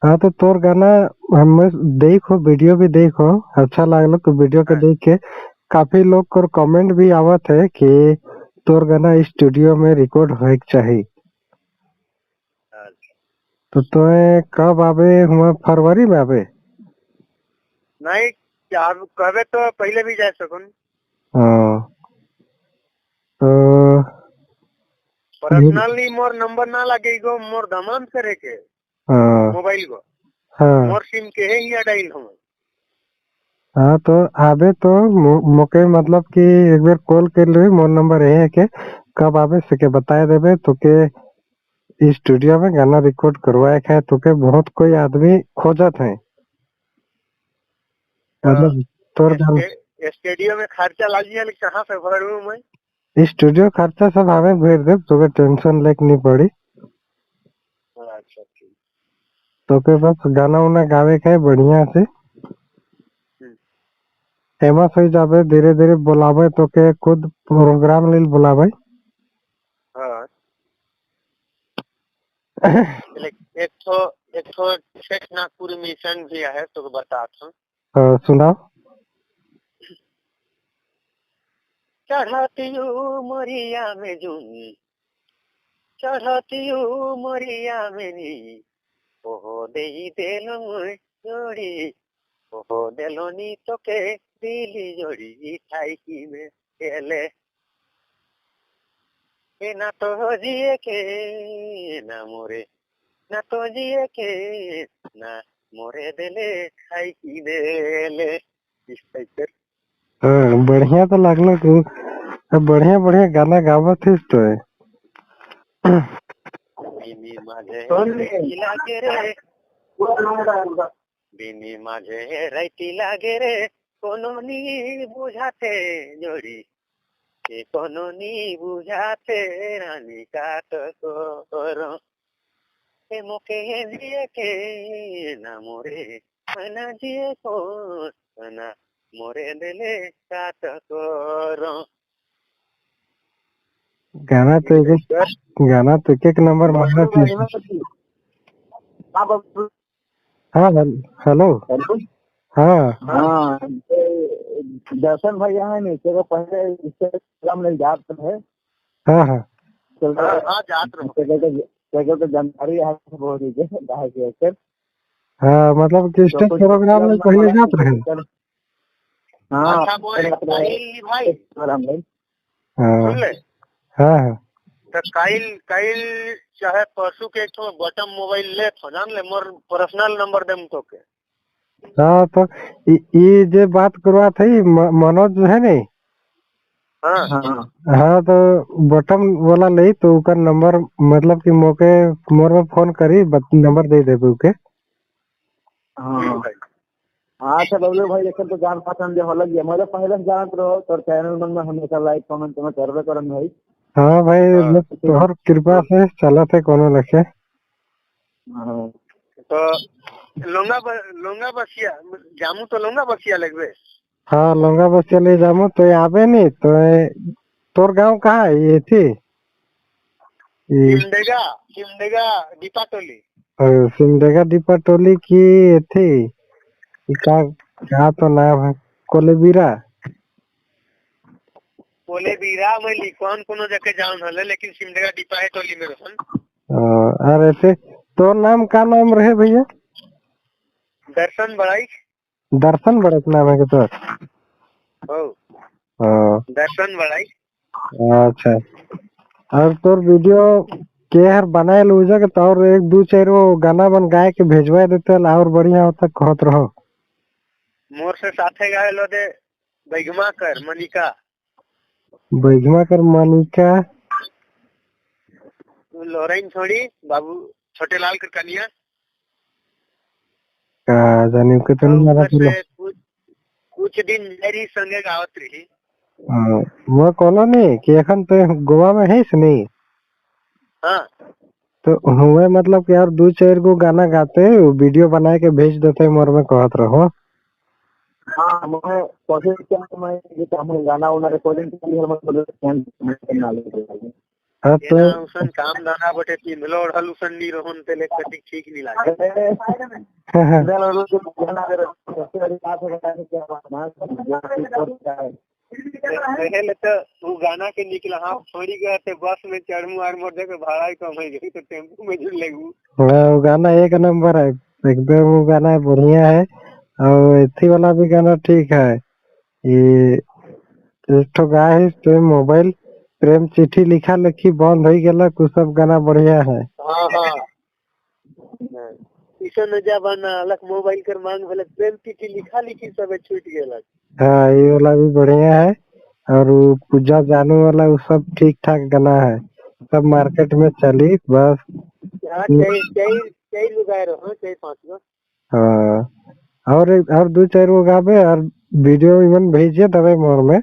हाँ तो तोर गाना हम देखो, वीडियो भी देखो, अच्छा लागलो तो वीडियो के हाँ देख के काफी लोग को कमेंट भी आवत है कि तोर गाना स्टूडियो में रिकॉर्ड होए के चाहिए। हाँ। तो कब आवे हुआ, फरवरी में आवे? नहीं, क्या कहबे तो पहले भी जा सकूं। हाँ तो पर्सनली मोर नंबर ना लगेगो, मोर दमान करे के हाँ मोबाइल को, हाँ मोर सिम के है ही डाइल हूँ। हाँ तो आवे तो मोके मतलब कि एक बार कॉल कर लो, मोर नंबर है के कब आवे सके बताए देवे तो के स्टूडियो में गाना रिकॉर्ड करवाए है तो के बहुत कोई आदमी खोजत है, मतलब तोर गाना। स्टेडियम में खर्चा लगी है, लेकिन कहाँ से भरूं मैं? स्टूडियो खर्चा सब हमें भेज दे तो के टेंशन लेके नहीं पड़ी। अच्छा ठीक। तो के बस गाना उना गावे के है बढ़िया से, हम्म, फेमस हो जावे, धीरे धीरे बुलावे तो के खुद प्रोग्राम ले बुलावे। हाँ। एक ठो छठ नागपुर मिशन भी है तो बताता हूँ। सुनाओ। चढ़ती मोरिया में जून, चढ़ती मोरिया में नी, ओहो दे देलो जोड़ी, ओहो देलो नी तो के दिली जोड़ी ठाई की में खेले। ए ना तो जिए के ना मोरे, ना तो जिए के ना मोरे देले खाई की देले, इस टाइप के। हाँ बढ़िया तो लागलो तू, बढ़िया बढ़िया गाना गावत है तो है। बिनी माझे लागे रे, बिनी माझे राइती लागे रे, कोनो नी बुझाते जोड़ी, ए कोनो नी बुझाते रानी काट करो। ए मोके जिए के ना मोरे, ना जिए को ना मोरे दिले काट करो। गाना तो गाना तो एक नंबर मारना चाहिए। हाँ हेलो। हाँ हाँ, दर्शन भैया है नहीं तो पहले इंस्टाग्राम में जात है, हाँ हाँ हाँ जात रहो तो जानकारी है बहुत ही है। हाँ, मतलब कि स्टेज प्रोग्राम में पहले जात रहे। हाँ अच्छा बोल भाई, हाँ सुन ले। हाँ हाँ तो काइल काइल चाहे परसों के तो बटम मोबाइल ले तो जान ले, मोर पर्सनल नंबर देम तो के। हाँ तो ये जे बात करवा थी मनोज जो है नहीं। हाँ हाँ हाँ तो बटन वाला नहीं तो उसका नंबर, मतलब कि मोके मोर में फोन करी नंबर दे दे के। हाँ। अच्छा बबलू भाई देखे तो जान पहचान जो अलग है, मतलब पहले से जानत रहो तो चैनल में हमेशा लाइक कमेंट तुम्हें करबे करन भाई। हाँ भाई, हाँ तोहर कृपा से चला थे कोनो लखे। हाँ। तो लोंगा बसिया जामू तो लोंगा बसिया लगबे। हाँ लौंगा बस चले जामो तो आवे नहीं तो तोर गांव कहाँ है ये थी? ये सिमडेगा दीपा टोली। सिमडेगा दीपा टोली की थी का, क्या तो नाम है, कोलेबीरा। बोले बीरा मैं कौन कोनो जगह जान हले, लेकिन सिमडेगा दीपा है टोली में रहन। अरे थे तो नाम का नाम रहे भैया? दर्शन बड़ाई। दर्शन बड़क नाम है के तो? हो हाँ, दर्शन बड़ाई। अच्छा। और तोर वीडियो के हर बनाए लूजा के तो और एक दो चार वो गाना बन गाय के भेजवा देते और बढ़िया होता कहत रहो। मोर से साथे गए लो दे बैगमा कर मनिका, बैजमा कर मानिका। लोरेन छोड़ी बाबू छोटे लाल कर कनिया। जानी के तो और नहीं मारा ऊपर चलो। से कुछ दिन मेरी संगे गावत रही। वो कोनो नहीं कि एखन तो गोवा में है नहीं। हाँ तो हुए मतलब कि यार दो चार गो गाना गाते वीडियो बना के भेज देते मोर में कहत रहो। हाँ, मैं कोशिश किया कि मैं ये काम गाना वाना रिकॉर्डिंग के लिए मैं हाँ तो एना उसन काम दाना बटे तीन लोड हलुसन नी रहन तेले कटिक ठीक नहीं लागे पहले तो वो गाना के निकला हाँ छोड़ी गए थे बस में चढ़ू आर मोर देखे भाड़ा कम है गई तो टेम्पू में जुड़ लेगू। हाँ वो गाना एक नंबर है एकदम, वो गाना बढ़िया है। और एथी वाला भी गाना ठीक है। ये एक ठो गाय है तो मोबाइल प्रेम चिट्ठी लिखा लिखी बंद हो गया, कुछ सब गाना बढ़िया है। हाँ हाँ ईसन जमाना अलग मोबाइल कर मांग भले प्रेम चिट्ठी लिखा लिखी सब छूट गेलक। हाँ ये वाला भी बढ़िया है। और वो पूजा जानू वाला वो सब ठीक ठाक गाना है, सब मार्केट में चली बस। हाँ चार लुगाए रहो चार पांच गो। हाँ और दो चार वो गावे और वीडियो इवन भेजिए दबे मोर में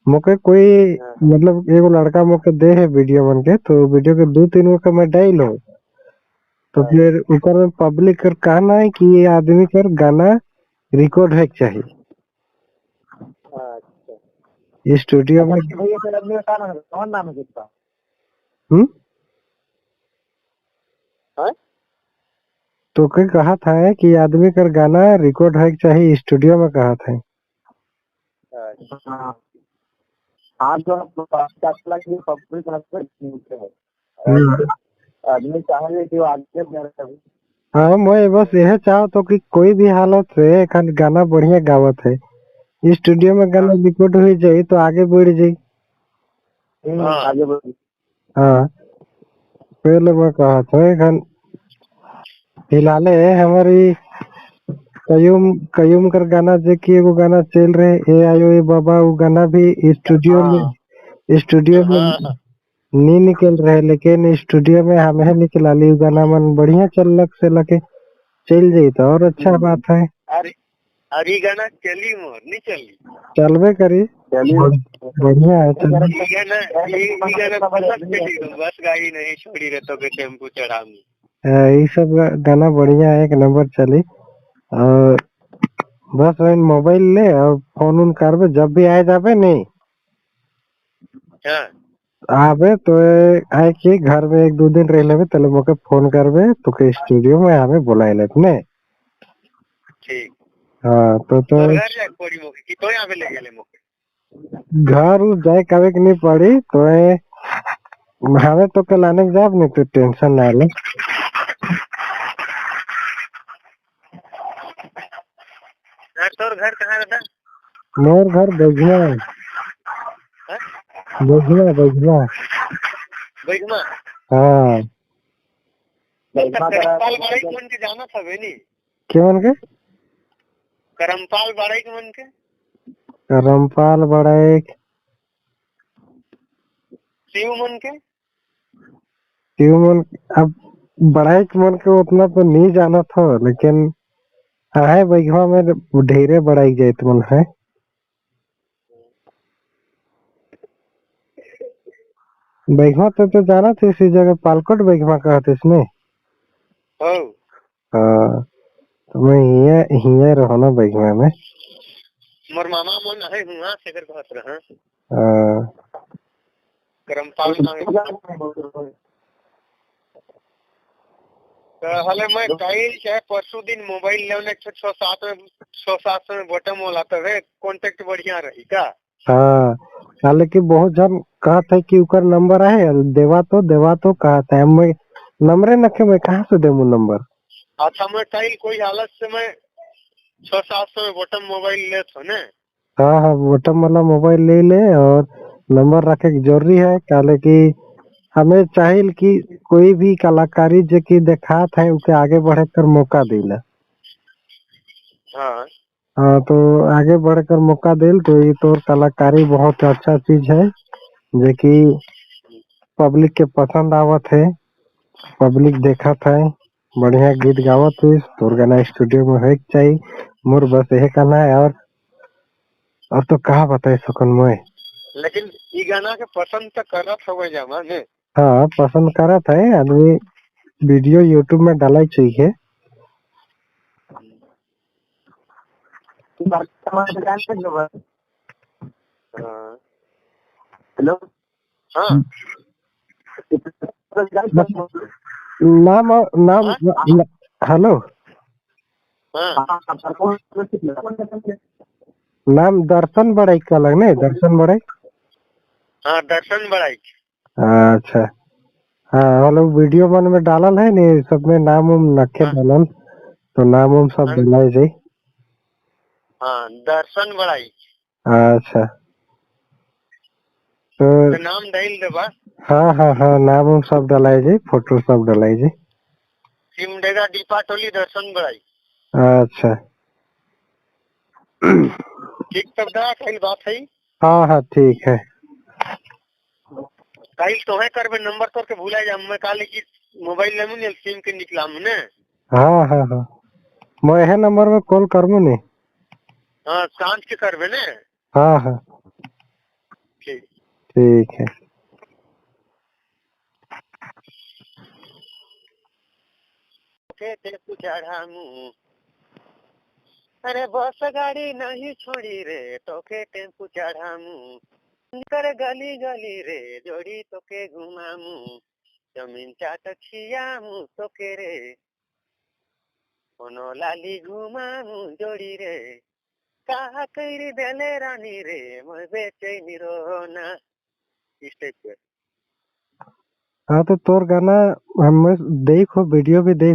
मोके कोई हाँ मतलब एगो लड़का मोके दे है वीडियो बन के, तो वीडियो के दो तीन गो के मैं डाल हूँ। तो हाँ फिर ऊपर में पब्लिक कर कहना है कि ये आदमी कर गाना रिकॉर्ड है चाहिए अच्छा स्टूडियो में। भैया सर आदमी का नाम है कौन नाम है किसका? हम्म हाँ तो के कहा था कि आदमी कर गाना रिकॉर्ड है चाहिए स्टूडियो में, कहा था। हाँ हाँ जो पब्लिक है हम्म। आदमी चाहे कि वो आगे बढ़े। हाँ मैं बस यह चाहो तो कि कोई भी हालत से खाली गाना बढ़िया गावत है स्टूडियो में गाना रिकॉर्ड हो जाए तो आगे बढ़ जाए। आगे बढ़े। हाँ पहले मैं कहा था खान फिलहाल हमारी कयूम कयूम कर गाना जे कि एगो गाना चल रहे ए आयो ए बाबा, वो गाना भी स्टूडियो में हाँ नहीं निकल रहे, लेकिन स्टूडियो में हमें निकला ली गाना मन बढ़िया चलक से लगे चल जाई तो और अच्छा बात है। अरे अरे गाना चली मोर नहीं चली चलबे करी बढ़िया है चल। ये गाना बस गाड़ी नहीं छोड़ी रहे तो टेम्पू चढ़ाऊंगी। ये सब गाना बढ़िया है, एक नंबर चली। और बस वही मोबाइल ले और फोन उन करबे जब भी आए जाबे नहीं हाँ आबे तो आए कि घर में एक दो दिन रह लेबे तले मोके फोन करबे तो के स्टूडियो में हमें बुलाए लेते ने। ठीक हाँ तो तोर घर जाए पड़ी मोके कि तो यहाँ पे ले गेले मोके घर उस जाए कवे की नहीं पड़ी तो हमें तो के लाने के जाब नहीं तो टेंशन ना ले। तोर घर कहाँ रहता? मोर घर बजना हाँ? बजना बजना। बैगमा हाँ करमपाल बाड़ाई के मन के जाना था बेनी क्या मन के करमपाल बाड़ाई के मन के रामपाल बड़ा एक शिव मन के मन अब बड़ा एक मन के उतना तो नहीं जाना था, लेकिन है बैगवा में ढेरे बड़ा एक जाइत मन है। बैगवा तो जाना थे इसी जगह पालकोट बैगवा कहते इसमें। हो हाँ तो मैं हिया रहो ना बैगवा में। मोर मामा मन है हुआ सेकर कहत रहा हाँ करमपाल हले मैं कल चाहे परसों दिन मोबाइल लेने 6-7 में बटन वाला तबे कांटेक्ट बढ़िया रही का। हाँ हालांकि बहुत जन कहत है कि उकर नंबर है देवा तो कहत है मैं नंबरे नखे मैं कहाँ से देमू नंबर। अच्छा मैं कल कोई हालत से मैं 600-700 में बटन मोबाइल ले तो ने। हाँ हाँ बटन वाला मोबाइल ले ले और नंबर रखे के जरूरी है काले कि हमें चाहिए कि कोई भी कलाकारी जो कि दिखात है उसे आगे बढ़े कर मौका दिला। हाँ हाँ तो आगे बढ़कर मौका दिल तो ये तो कलाकारी बहुत अच्छा चीज है जो कि पब्लिक के पसंद आवत है, पब्लिक देखत है, बढ़िया गीत गावत है तो गाना स्टूडियो में है चाहिए। मोर बस यही कहना है और तो कहा बताए सकन मैं। लेकिन ये गाना के पसंद तो करत हो जामा ने। हाँ पसंद करत है आदमी, वीडियो यूट्यूब में डाला चाहिए। हेलो हाँ नाम नाम हेलो हाँ नाम दर्शन बड़ाई का लगने दर्शन बड़ाई। हाँ दर्शन बड़ाई। अच्छा हाँ वो लोग वीडियो मन में डालल है नहीं सब में नाम उम नखे हाँ डालल तो नाम उम सब हाँ डालाई जाई। हाँ, दर्शन बड़ाई अच्छा तो तो नाम डाल देबा। हाँ हाँ हाँ नाम उम सब डालाई जाई फोटो सब डालाई जाई। सिमडेगा दीपा टोली दर्शन बड़ाई। अच्छा ठीक तब दा कल बात है। हाँ हाँ ठीक है। कल तो है करबे नंबर तोर के भूला जा मैं काले की मोबाइल लेमु ने सिम के निकला ने। हाँ हाँ हाँ मैं यह नंबर में कॉल करमु नहीं। हाँ सांझ के करबे ने। हाँ हाँ ठीक ठीक है। के ते तू चढ़ामू अरे बस गाड़ी नहीं छोड़ी रे तो के टेम्पू चढ़ामू कर गली गली रे जोड़ी तो के घुमामू जमीन चाट खियामू तो के रे कोनो लाली घुमामू जोड़ी रे कहा करी देले रानी रे मैं बेचैनी रोना इस टाइप के। हाँ तो तोर गाना हम देखो वीडियो भी देख